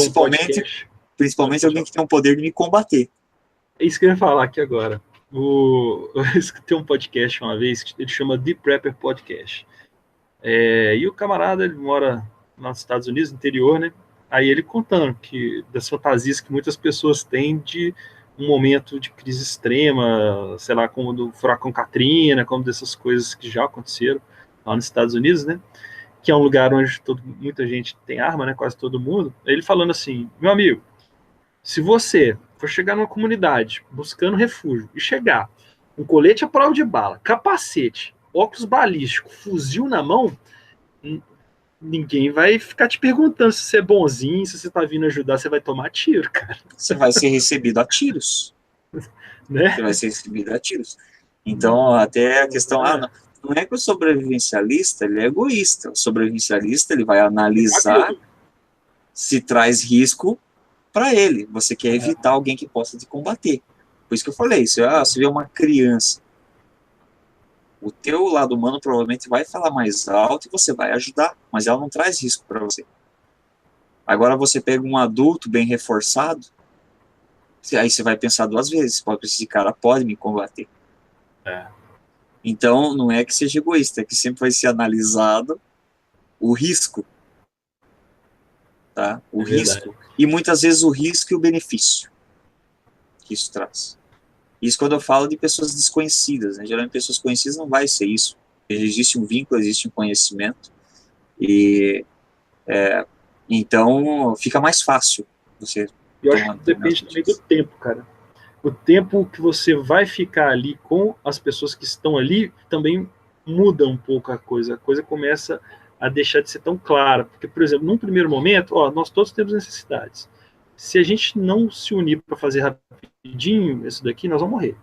Principalmente alguém que tem o poder de me combater. É isso que eu ia falar aqui agora. Eu escutei um podcast uma vez, que ele chama The Prepper Podcast. E o camarada, ele mora nos Estados Unidos, no interior, né? Aí ele contando das fantasias que muitas pessoas têm de um momento de crise extrema, sei lá, como do furacão Katrina, como dessas coisas que já aconteceram lá nos Estados Unidos, né? Que é um lugar onde muita gente tem arma, né? Quase todo mundo. Ele falando assim, meu amigo, se você for chegar numa comunidade buscando refúgio e chegar um colete à prova de bala, capacete, óculos balístico, fuzil na mão, ninguém vai ficar te perguntando se você é bonzinho, se você tá vindo ajudar, você vai tomar tiro, cara. Você vai ser recebido a tiros. Né? Você vai ser recebido a tiros. Então, até a questão, não é que o sobrevivencialista, ele é egoísta. O sobrevivencialista, ele vai analisar se traz risco para ele. Você quer evitar alguém que possa te combater. Por isso que eu falei, se você vê uma criança, o teu lado humano provavelmente vai falar mais alto e você vai ajudar, mas ela não traz risco para você. Agora você pega um adulto bem reforçado, aí você vai pensar duas vezes, esse cara pode me combater. Então, não é que seja egoísta, é que sempre vai ser analisado o risco. Tá? O risco. E muitas vezes o risco e o benefício que isso traz. Isso quando eu falo de pessoas desconhecidas, né? Geralmente pessoas conhecidas não vai ser isso. Existe um vínculo, existe um conhecimento. E então fica mais fácil você. Eu acho que depende também do tempo, cara. O tempo que você vai ficar ali com as pessoas que estão ali também muda um pouco a coisa. A coisa começa a deixar de ser tão clara. Porque, por exemplo, num primeiro momento, nós todos temos necessidades. Se a gente não se unir para fazer rapidinho isso daqui, nós vamos morrer.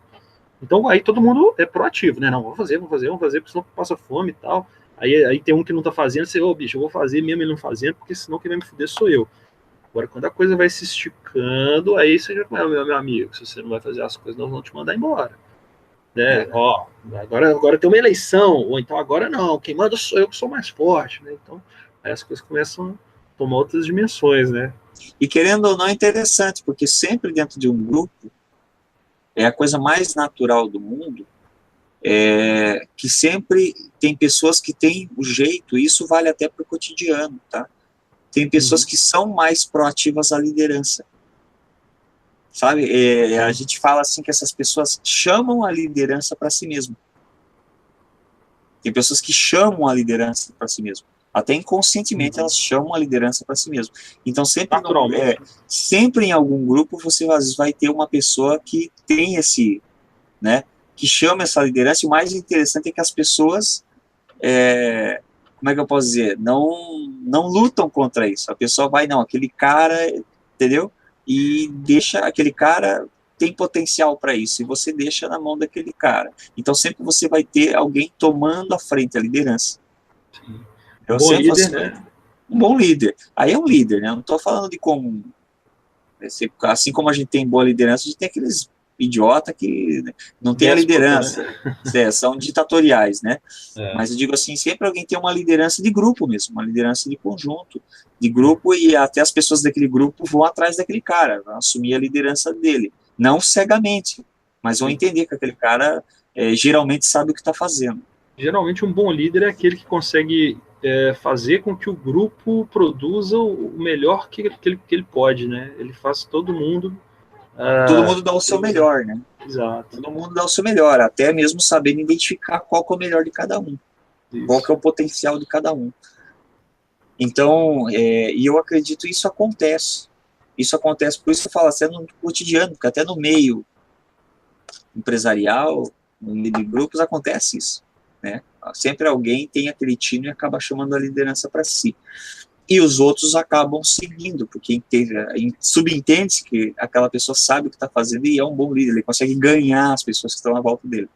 Então, aí todo mundo é proativo, né? Não, vamos fazer, porque senão passa fome e tal. Aí tem um que não tá fazendo, você, bicho, eu vou fazer mesmo ele não fazendo, porque senão quem vai me fuder sou eu. Agora, quando a coisa vai se esticando, aí você já fala, meu amigo, se você não vai fazer as coisas, nós vamos te mandar embora. Né? Agora tem uma eleição, ou então agora não, quem manda sou eu que sou mais forte, né? Então, aí as coisas começam a tomar outras dimensões, né? E querendo ou não é interessante, porque sempre dentro de um grupo, é a coisa mais natural do mundo, que sempre tem pessoas que têm o jeito, e isso vale até para o cotidiano, tá? Tem pessoas que são mais proativas à liderança. Sabe? A gente fala assim que essas pessoas chamam a liderança para si mesmo. Tem pessoas que chamam a liderança para si mesmo. Até inconscientemente elas chamam a liderança para si mesmo. Então sempre em algum grupo você às vezes vai ter uma pessoa que tem esse, né, que chama essa liderança. E o mais interessante é que as pessoas, como é que eu posso dizer, não lutam contra isso. A pessoa vai, não, aquele cara, entendeu? E deixa, aquele cara tem potencial para isso, e você deixa na mão daquele cara. Então sempre você vai ter alguém tomando a frente, a liderança. Sim. Um bom líder, né? Um bom líder. Aí é um líder, né? Eu não estou falando de como... Assim como a gente tem boa liderança, a gente tem aqueles idiota que não tem a liderança. Né? São ditatoriais, né? Mas eu digo assim, sempre alguém tem uma liderança de grupo mesmo, uma liderança de conjunto, de grupo, e até as pessoas daquele grupo vão atrás daquele cara, vão assumir a liderança dele. Não cegamente, mas vão entender que aquele cara geralmente sabe o que está fazendo. Geralmente um bom líder é aquele que consegue fazer com que o grupo produza o melhor que ele pode, né? Ele faz todo mundo... Todo mundo dá o seu melhor, né? Exato. Todo mundo dá o seu melhor, até mesmo sabendo identificar qual que é o melhor de cada um. Isso. Qual que é o potencial de cada um. Então, e eu acredito que isso acontece. Isso acontece, por isso que eu falo, até no cotidiano, porque até no meio empresarial, no meio de grupos, acontece isso, né? Sempre alguém tem aquele tino e acaba chamando a liderança para si. E os outros acabam seguindo, porque subentende-se que aquela pessoa sabe o que está fazendo e é um bom líder, ele consegue ganhar as pessoas que estão à volta dele.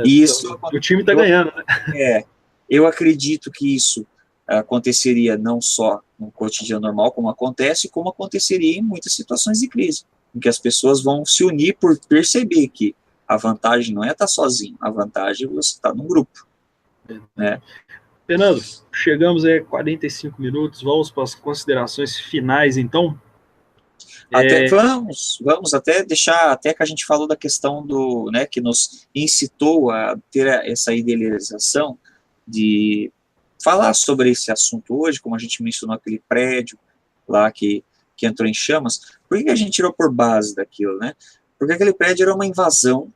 E isso, o time está ganhando, né? Eu acredito que isso aconteceria não só no cotidiano normal, como aconteceria em muitas situações de crise, em que as pessoas vão se unir por perceber que a vantagem não é estar sozinho, a vantagem é você estar num grupo, né? Fernando, chegamos a 45 minutos, vamos para as considerações finais, então? Vamos até deixar, até que a gente falou da questão do, né, que nos incitou a ter essa idealização de falar sobre esse assunto hoje, como a gente mencionou aquele prédio lá que entrou em chamas. Por que a gente tirou por base daquilo, né? Porque aquele prédio era uma invasão,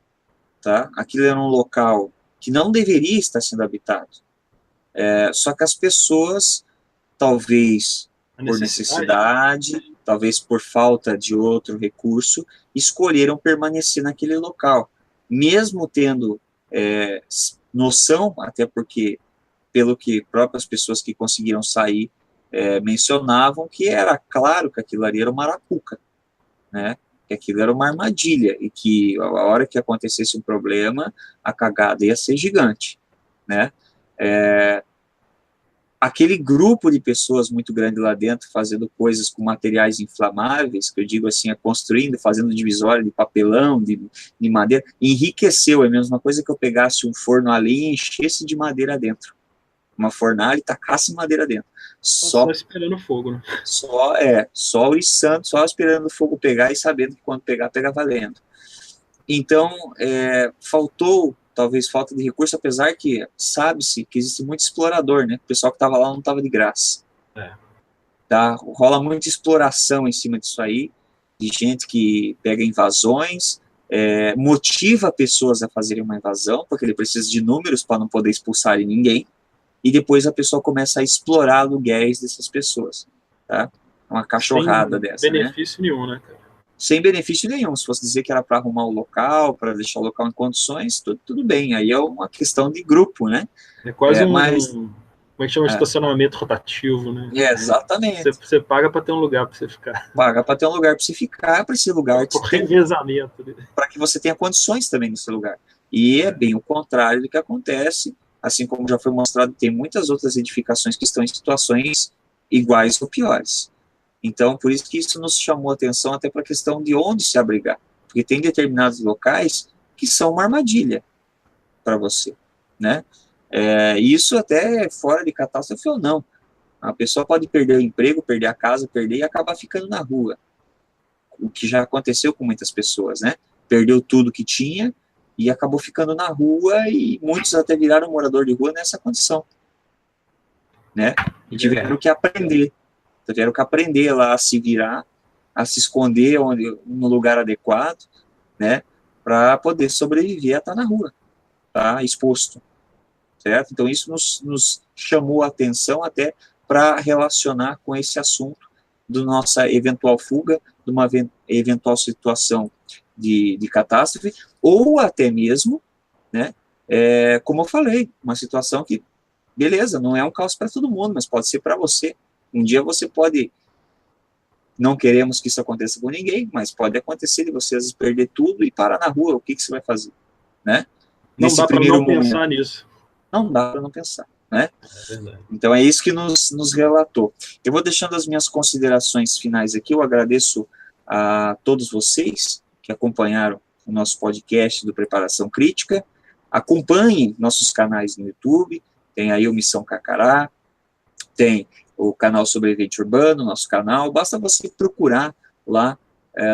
tá? Aquilo era um local que não deveria estar sendo habitado. Só que as pessoas, talvez por necessidade, talvez por falta de outro recurso, escolheram permanecer naquele local, mesmo tendo noção, até porque, pelo que próprias pessoas que conseguiram sair mencionavam, que era claro que aquilo ali era uma arapuca, né? Que aquilo era uma armadilha, e que a hora que acontecesse um problema, a cagada ia ser gigante, né? Aquele grupo de pessoas muito grande lá dentro, fazendo coisas com materiais inflamáveis, que eu digo assim, construindo, fazendo divisória de papelão, de madeira, enriqueceu. É a mesma coisa que eu pegasse um forno ali e enchesse de madeira dentro. Uma fornalha e tacasse madeira dentro. Só esperando o fogo, né? Só oriçando, só esperando o fogo pegar e sabendo que quando pegar, pega valendo. Então, faltou, talvez falta de recurso, apesar que sabe-se que existe muito explorador, né? O pessoal que estava lá não estava de graça. Tá? Rola muita exploração em cima disso aí, de gente que pega invasões, motiva pessoas a fazerem uma invasão, porque ele precisa de números para não poder expulsar ninguém, e depois a pessoa começa a explorar aluguéis dessas pessoas, tá? Uma cachorrada dessa, sem benefício nenhum, né, cara? Sem benefício nenhum. Se fosse dizer que era para arrumar o local, para deixar o local em condições, tudo bem. Aí é uma questão de grupo, né? É quase como é que chama? Estacionamento rotativo, né? Exatamente. Você paga para ter um lugar para você ficar. Paga para ter um lugar para você ficar, para esse lugar por revezamento. Para que você tenha condições também nesse lugar. E é bem o contrário do que acontece, assim como já foi mostrado, tem muitas outras edificações que estão em situações iguais ou piores. Então, por isso que isso nos chamou a atenção até para a questão de onde se abrigar. Porque tem determinados locais que são uma armadilha para você, né? Isso até fora de catástrofe ou não. A pessoa pode perder o emprego, perder a casa, perder e acabar ficando na rua. O que já aconteceu com muitas pessoas, né? Perdeu tudo que tinha e acabou ficando na rua, e muitos até viraram morador de rua nessa condição, né? E tiveram que aprender. Tiveram que aprender lá a se virar, a se esconder no lugar adequado, né, para poder sobreviver a estar na rua, tá, exposto, certo? Então isso nos chamou a atenção até para relacionar com esse assunto da nossa eventual fuga, de uma eventual situação de catástrofe, ou até mesmo, né, como eu falei, uma situação que, beleza, não é um caos para todo mundo, mas pode ser para você. Um dia você pode, não queremos que isso aconteça com ninguém, mas pode acontecer de você às vezes perder tudo e parar na rua. O que você vai fazer, né? Não dá para não pensar nisso. Não dá para não pensar, né? Então é isso que nos relatou. Eu vou deixando as minhas considerações finais aqui. Eu agradeço a todos vocês que acompanharam o nosso podcast do Preparação Crítica. Acompanhem nossos canais no YouTube. Tem aí o Missão Carcará, tem o canal Sobrevivente Urbano, nosso canal. Basta você procurar lá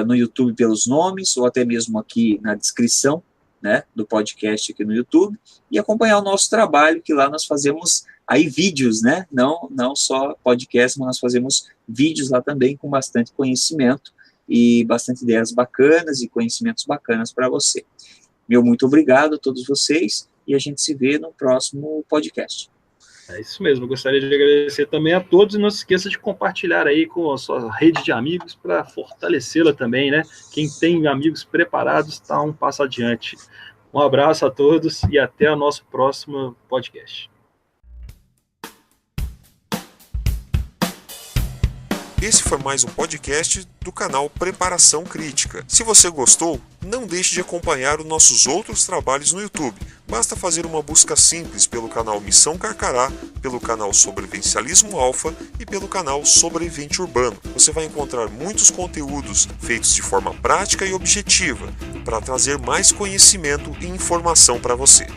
no YouTube pelos nomes, ou até mesmo aqui na descrição, né, do podcast aqui no YouTube, e acompanhar o nosso trabalho, que lá nós fazemos aí vídeos, né, não só podcast, mas nós fazemos vídeos lá também com bastante conhecimento e bastante ideias bacanas e conhecimentos bacanas para você. Meu muito obrigado a todos vocês e a gente se vê no próximo podcast. É isso mesmo, eu gostaria de agradecer também a todos e não se esqueça de compartilhar aí com a sua rede de amigos para fortalecê-la também, né? Quem tem amigos preparados está um passo adiante. Um abraço a todos e até o nosso próximo podcast. Esse foi mais um podcast do canal Preparação Crítica. Se você gostou, não deixe de acompanhar os nossos outros trabalhos no YouTube. Basta fazer uma busca simples pelo canal Missão Carcará, pelo canal Sobrevivencialismo Alfa e pelo canal Sobrevivente Urbano. Você vai encontrar muitos conteúdos feitos de forma prática e objetiva para trazer mais conhecimento e informação para você.